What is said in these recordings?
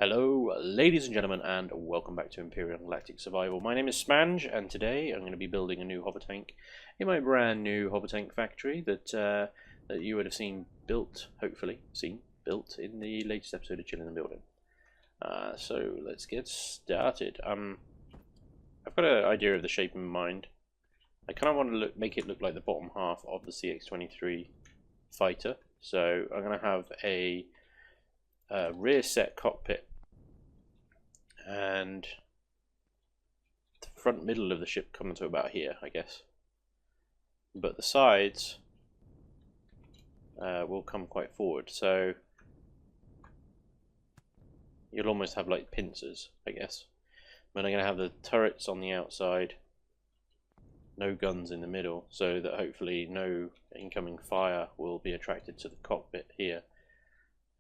Hello, ladies and gentlemen, and welcome back to Empyrion Galactic Survival. My name is Spanj, and today I'm going to be building a new hover tank in my brand new hover tank factory that you would have seen built, hopefully, built in the latest episode of Chilling and Building. So let's get started. I've got an idea of the shape in mind. I kind of want to make it look like the bottom half of the CX-23 fighter. So I'm going to have a rear set cockpit and the front middle of the ship coming to about here, I guess, but the sides will come quite forward, so you'll almost have like pincers, I guess. But I'm going to have the turrets on the outside, no guns in the middle, so that hopefully no incoming fire will be attracted to the cockpit here.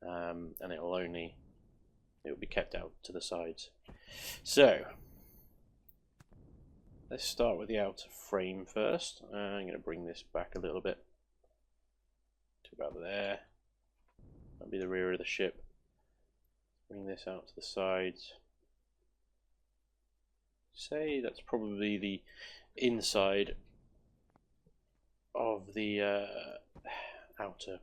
And it will be kept out to the sides. So let's start with the outer frame first. I'm going to bring this back a little bit to about there. That'll be the rear of the ship. Bring this out to the sides. Say that's probably the inside of the outer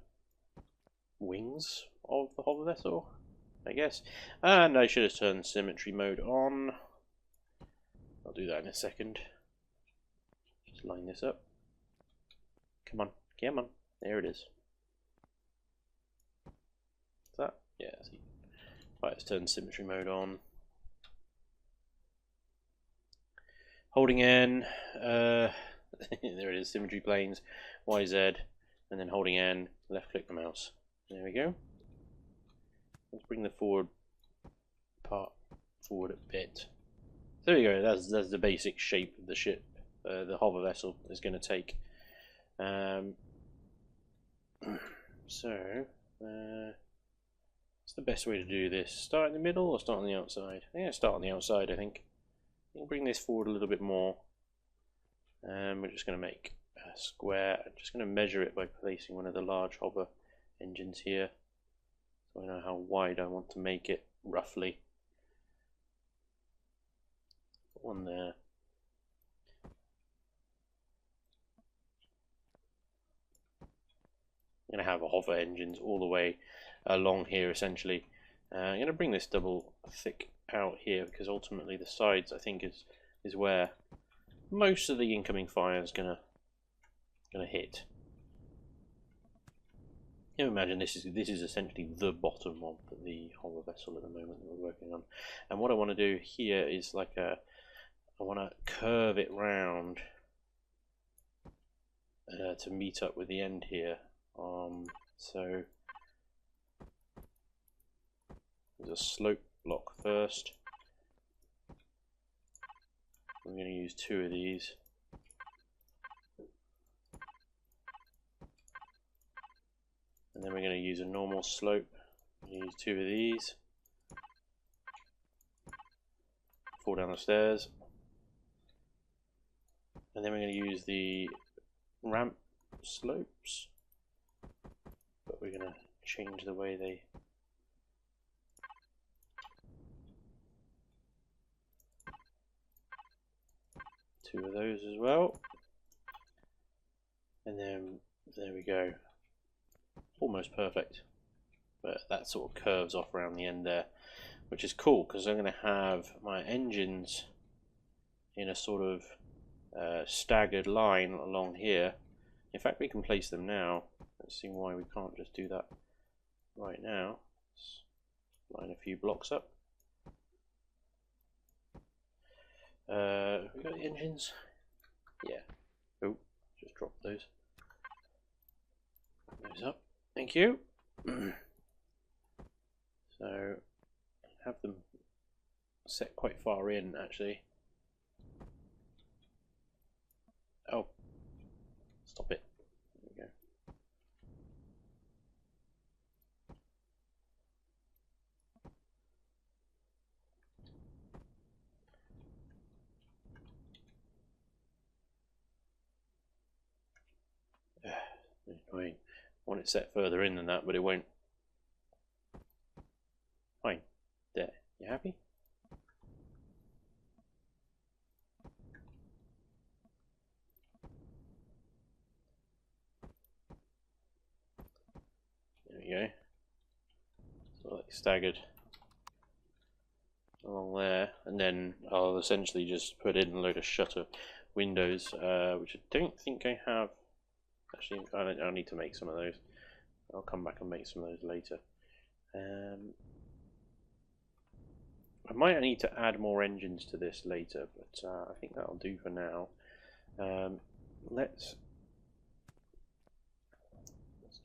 wings of the hover vessel, I guess. And I should have turned symmetry mode on. I'll do that in a second. Just line this up. Come on, come on. There it is. Is that? Yeah, see. Right, let's turn symmetry mode on. Holding N, there it is, symmetry planes, YZ, and then holding N, left click the mouse. There we go. Let's bring the forward part forward a bit. There we go. That's the basic shape of the ship. The hover vessel is going to take. So, what's the best way to do this? Start in the middle or start on the outside? Yeah, start on the outside. I think. You can bring this forward a little bit more. We're just going to make a square. I'm just going to measure it by placing one of the large hover engines here. So I know how wide I want to make it, roughly. One there. I'm going to have hover engines all the way along here, essentially. I'm going to bring this double thick out here, because ultimately the sides, I think, is where most of the incoming fire is gonna hit. You know, imagine this is essentially the bottom of the hover vessel at the moment that we're working on. And what I want to do here is like I want to curve it round to meet up with the end here. So there's a slope block first. I'm going to use two of these. And then we're going to use a normal slope. Use two of these. Fall down the stairs. And then we're going to use the ramp slopes. But we're going to change the way they... Two of those as well. And then there we go. Almost perfect, but that sort of curves off around the end there, which is cool because I'm going to have my engines in a sort of staggered line along here. In fact, we can place them now. Let's see why we can't just do that right now. Let's line a few blocks up. We got the engines? Yeah. Oh, just drop those. Those up. Thank you. So, have them set quite far in, actually. Oh, stop it. There we go. Annoying. I want it set further in than that, but it won't. Fine. There. You happy? There we go. So like staggered along there, and then I'll essentially just put in a load of shutter windows, which I don't think I have. Actually, I need to make some of those. I'll come back and make some of those later. I might need to add more engines to this later, but I think that'll do for now. Let's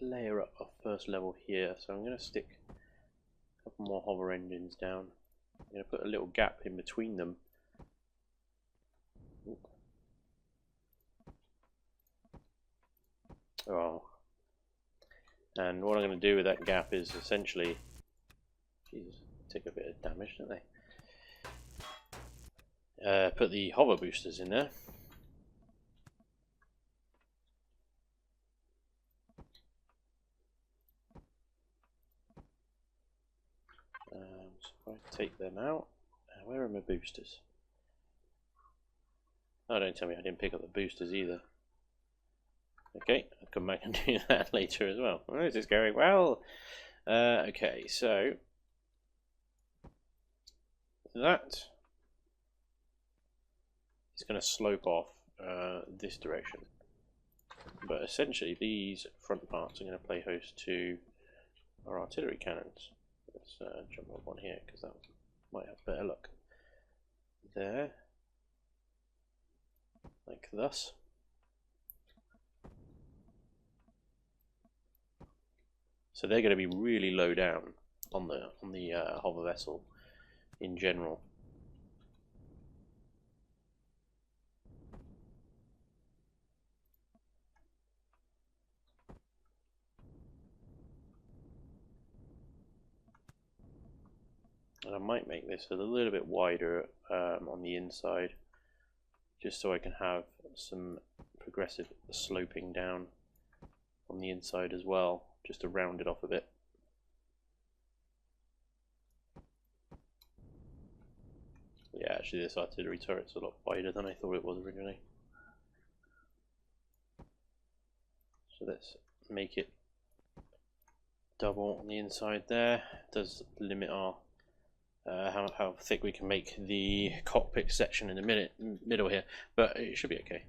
layer up our first level here. So I'm going to stick a couple more hover engines down. I'm going to put a little gap in between them. Oh. And what I'm going to do with that gap is essentially, Jesus, take a bit of damage, don't they? Put the hover boosters in there. So if I take them out, where are my boosters? Oh, don't tell me I didn't pick up the boosters either. Okay, I'll come back and do that later as well. Oh, this is going well. Okay, so that is going to slope off this direction. But essentially, these front parts are going to play host to our artillery cannons. Let's jump up on here because that might have better luck. There, like thus. So they're going to be really low down on the hover vessel in general. And I might make this a little bit wider on the inside, just so I can have some progressive sloping down on the inside as well, just to round it off a bit. Yeah, actually this artillery turret's a lot wider than I thought it was originally. So let's make it double on the inside there. It does limit our how thick we can make the cockpit section in the middle here, but it should be okay.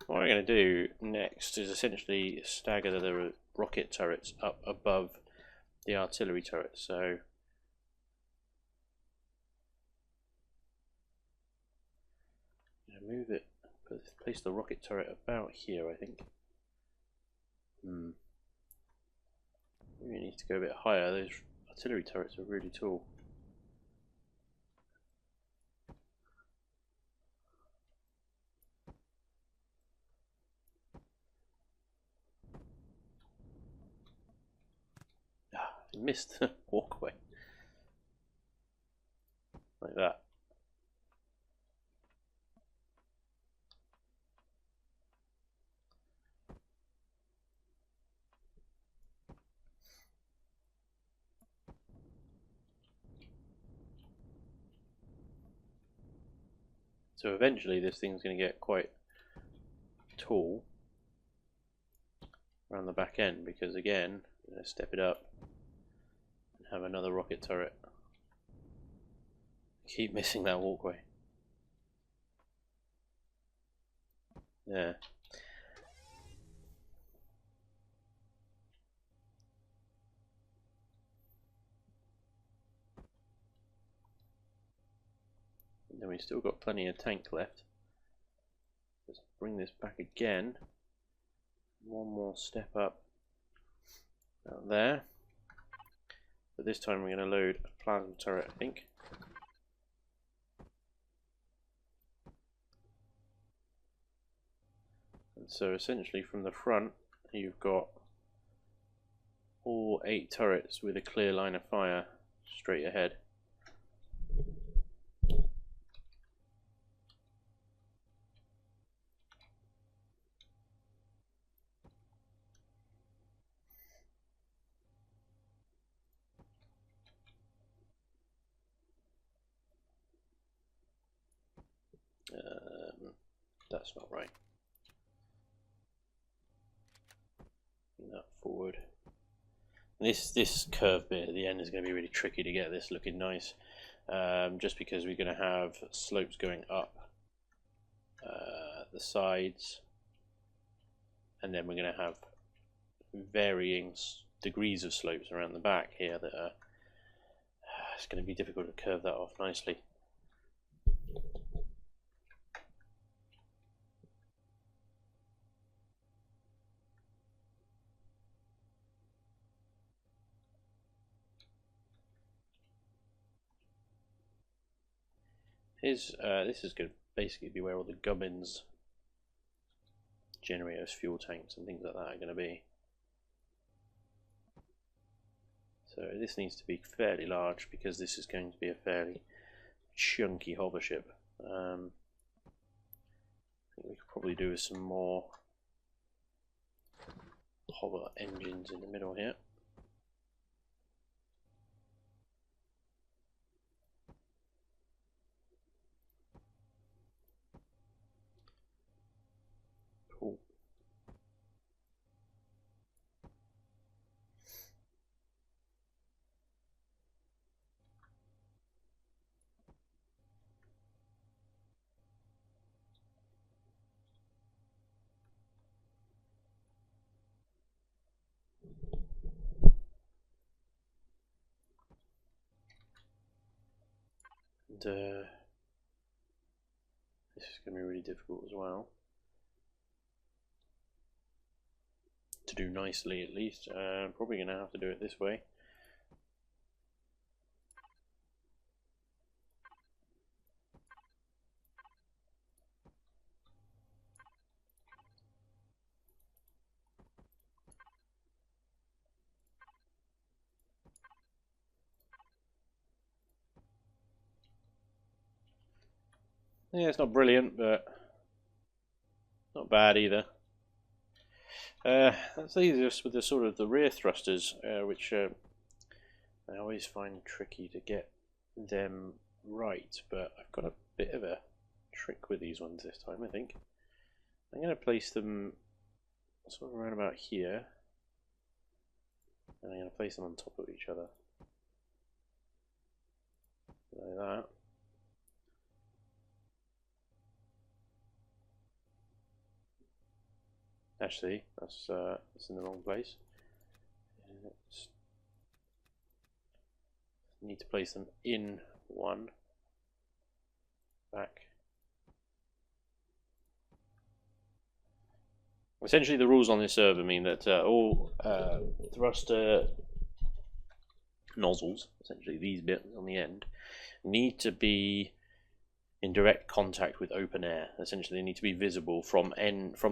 What we're going to do next is essentially stagger the rocket turrets up above the artillery turrets. So move it, place the rocket turret about here, I think. Maybe it needs to go a bit higher. Those artillery turrets are really tall. Ah, I missed the walkway. Like that. So eventually this thing's going to get quite tall around the back end, because again, I'm going to step it up and have another rocket turret. Keep missing that walkway. Yeah. And then we've still got plenty of tank left. Let's bring this back again. One more step up out there. But this time we're going to load a plasma turret, I think. And so essentially from the front you've got all 8 turrets with a clear line of fire straight ahead. That's not right. Bring that forward. This curve bit at the end is going to be really tricky to get this looking nice, just because we're going to have slopes going up the sides, and then we're going to have varying degrees of slopes around the back here that are, it's going to be difficult to curve that off nicely. This is going to basically be where all the gubbins, generators, fuel tanks and things like that are going to be. So this needs to be fairly large because this is going to be a fairly chunky hover ship. I think we could probably do with some more hover engines in the middle here. Cool. And this is going to be really difficult as well to do nicely, at least. Probably going to have to do it this way. Yeah, it's not brilliant, but not bad either. That's easiest with the sort of the rear thrusters, which I always find tricky to get them right, but I've got a bit of a trick with these ones this time, I think. I'm going to place them sort of around about here, and I'm going to place them on top of each other, like that. Actually, that's in the wrong place. Need to place them in one, back. Essentially, the rules on this server mean that all thruster nozzles, essentially these bits on the end, need to be in direct contact with open air. Essentially, they need to be visible from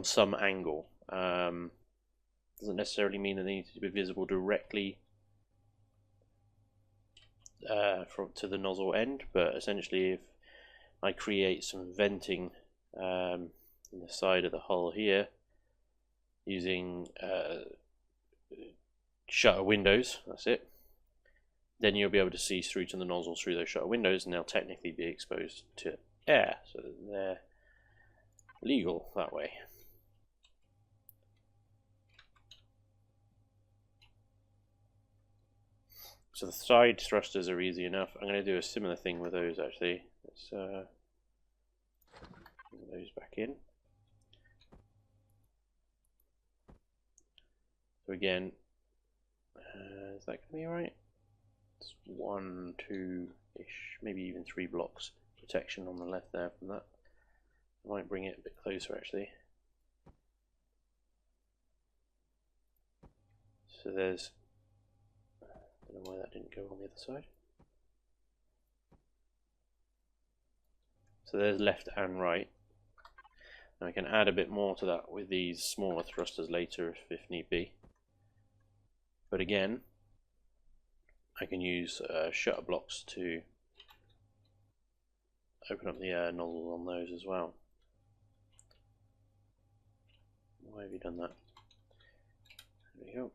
some angle. Doesn't necessarily mean that they need to be visible directly to the nozzle end, but essentially, if I create some venting in the side of the hull here using shutter windows, that's it, then you'll be able to see through to the nozzles through those shutter windows, and they'll technically be exposed to air, so they're legal that way. So the side thrusters are easy enough. I'm going to do a similar thing with those actually. Let's bring those back in. So again, is that going to be alright? It's 1, 2-ish, maybe even 3 blocks protection on the left there from that. I might bring it a bit closer actually. So there's, I don't know why that didn't go on the other side. So there's left and right. Now I can add a bit more to that with these smaller thrusters later if need be. But again, I can use shutter blocks to open up the nozzle on those as well. Why have you done that? There we go.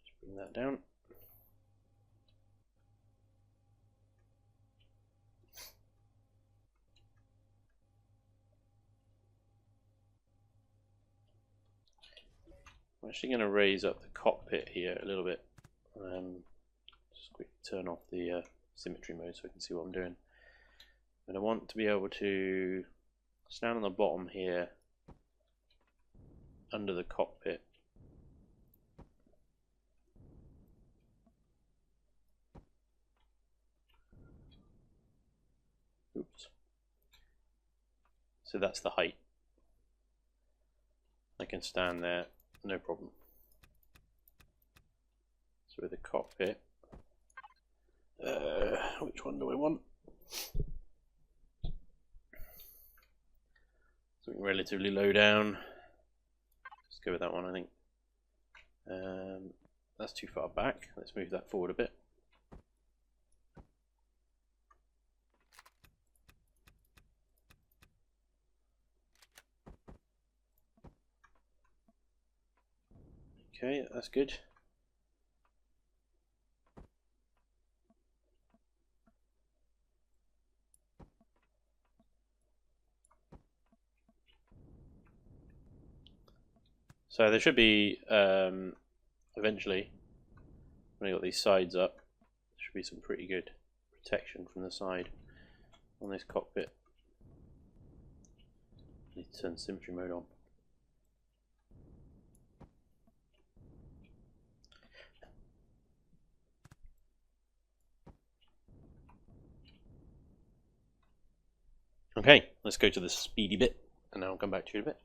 Just bring that down. I'm actually going to raise up the cockpit here a little bit. Just quickly turn off the symmetry mode so I can see what I'm doing. And I want to be able to stand on the bottom here under the cockpit. Oops. So that's the height. I can stand there, no problem. So with the cockpit, which one do I want? Something relatively low down. Let's go with that one, I think. That's too far back. Let's move that forward a bit. Okay, that's good. So there should be, eventually, when I got these sides up, there should be some pretty good protection from the side on this cockpit. I need to turn symmetry mode on. Okay, let's go to the speedy bit, and then I'll come back to you in a bit.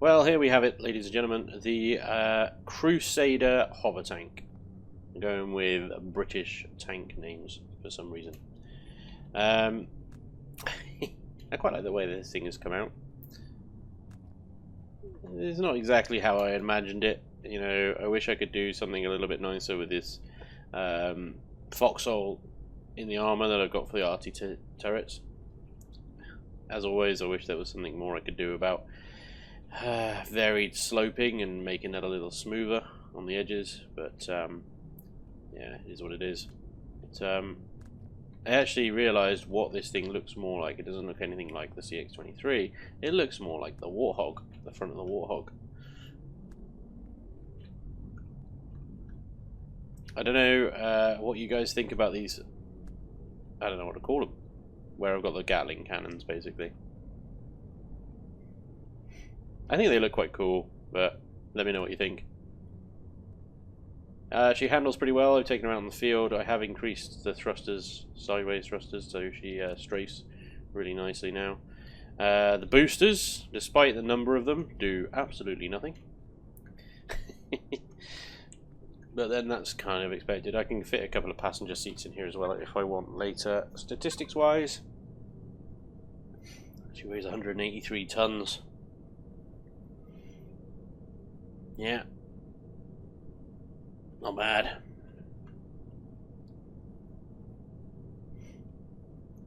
Well, here we have it, ladies and gentlemen, the Crusader hover tank. I'm going with British tank names for some reason. I quite like the way this thing has come out. It's not exactly how I imagined it. You know, I wish I could do something a little bit nicer with this foxhole in the armor that I've got for the RT turrets. As always, I wish there was something more I could do about varied sloping and making that a little smoother on the edges, but yeah, it is what it is. But, I actually realised what this thing looks more like. It doesn't look anything like the CX-23. It looks more like the Warthog, the front of the Warthog. I don't know what you guys think about these. I don't know what to call them. Where I've got the Gatling cannons, basically. I think they look quite cool, but let me know what you think. She handles pretty well. I've taken her out on the field. I have increased the thrusters, sideways thrusters, so she strafes really nicely now. The boosters, despite the number of them, do absolutely nothing. But then that's kind of expected. I can fit a couple of passenger seats in here as well if I want later. Statistics wise, she weighs 183 tons. Yeah, not bad.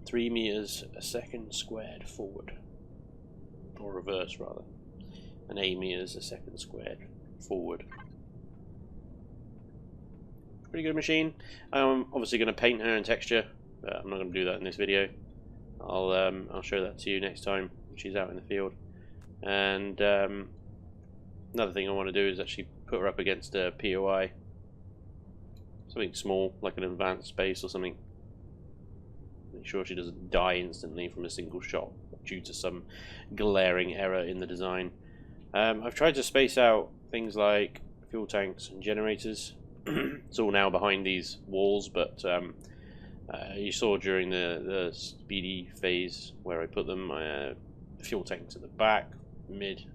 3 meters a second squared forward, or reverse rather, and 8 meters a second squared forward. Pretty good machine. I'm obviously going to paint her in texture, but I'm not going to do that in this video. I'll show that to you next time when she's out in the field. And another thing I want to do is actually put her up against a POI, something small like an advanced space or something. Make sure she doesn't die instantly from a single shot due to some glaring error in the design. I've tried to space out things like fuel tanks and generators. It's all now behind these walls, but you saw during the speedy phase where I put them, fuel tanks at the back, mid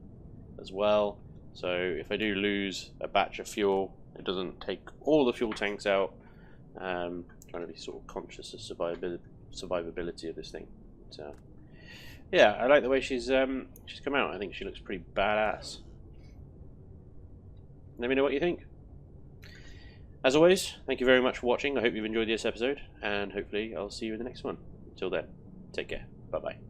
as well. So if I do lose a batch of fuel, it doesn't take all the fuel tanks out. Trying to be sort of conscious of survivability of this thing. So yeah, I like the way she's come out. I think she looks pretty badass. Let me know what you think. As always, thank you very much for watching. I hope you've enjoyed this episode, and hopefully I'll see you in the next one. Until then, take care. Bye-bye.